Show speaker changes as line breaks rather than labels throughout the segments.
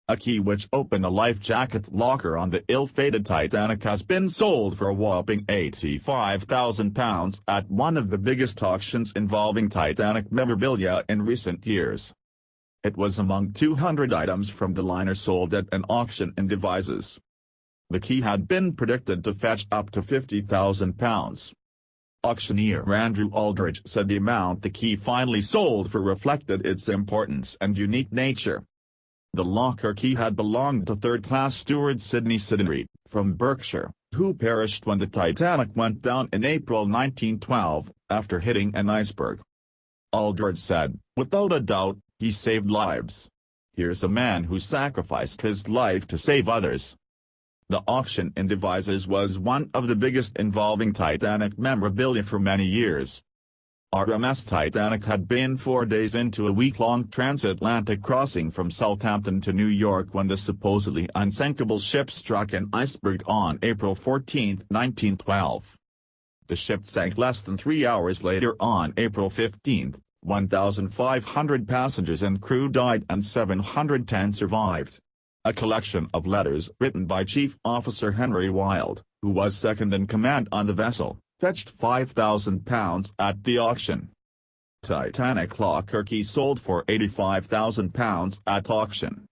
A key which opened a life jacket locker on the ill-fated Titanic has been sold for a whopping £85,000 at one of the biggest auctions involving Titanic memorabilia in recent years. It was among 200 items from the liner sold at an auction in Devizes. The key had been predicted to fetch up to £50,000. Auctioneer Andrew Aldridge said the amount the key finally sold for reflected its importance and unique nature. The locker key had belonged to third-class steward Sidney Sedunary, from Berkshire, who perished when the Titanic went down in April 1912, after hitting an iceberg. Aldridge said, "Without a doubt, he saved lives. Here's a man who sacrificed his life to save others." The auction in Devizes was one of the biggest involving Titanic memorabilia for many years. RMS Titanic had been 4 days into a week-long transatlantic crossing from Southampton to New York when the supposedly unsinkable ship struck an iceberg on April 14, 1912. The ship sank less than 3 hours later on April 15. 1,500 passengers and crew died and 710 survived. A collection of letters written by Chief Officer Henry Wilde, who was second in command on the vessel, fetched £5,000 at the auction. Titanic locker key sold for £85,000 at auction.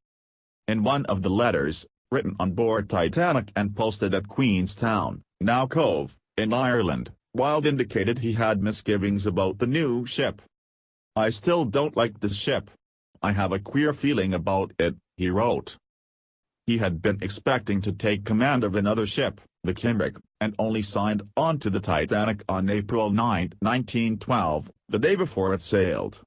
In one of the letters, written on board Titanic and posted at Queenstown, now Cove, in Ireland, Wilde indicated he had misgivings about the new ship. "I still don't like this ship. I have a queer feeling about it," he wrote. He had been expecting to take command of another ship, the Kimbrick, and only signed on to the Titanic on April 9, 1912, the day before it sailed.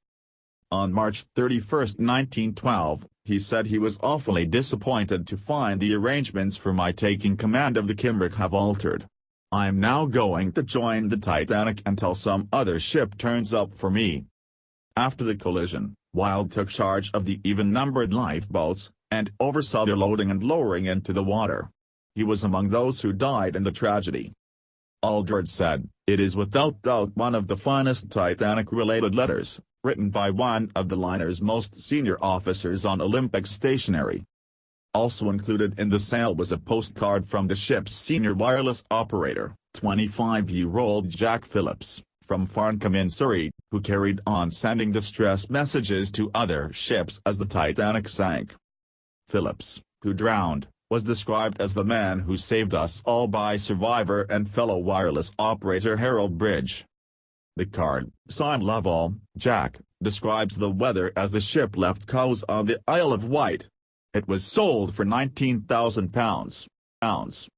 On March 31, 1912, he said he was awfully disappointed to find the arrangements for my taking command of the Kimbrick have altered. "I'm now going to join the Titanic until some other ship turns up for me." After the collision, Wilde took charge of the even-numbered lifeboats, and oversaw their loading and lowering into the water. He was among those who died in the tragedy. Aldridge said, "It is without doubt one of the finest Titanic-related letters, written by one of the liner's most senior officers on Olympic stationery." Also included in the sale was a postcard from the ship's senior wireless operator, 25-year-old Jack Phillips, from Farncombe in Surrey, who carried on sending distress messages to other ships as the Titanic sank. Phillips, who drowned, was described as the man who saved us all by survivor and fellow wireless operator Harold Bridge. The card, signed Lovell, Jack, describes the weather as the ship left Cowes on the Isle of Wight. It was sold for £19,000.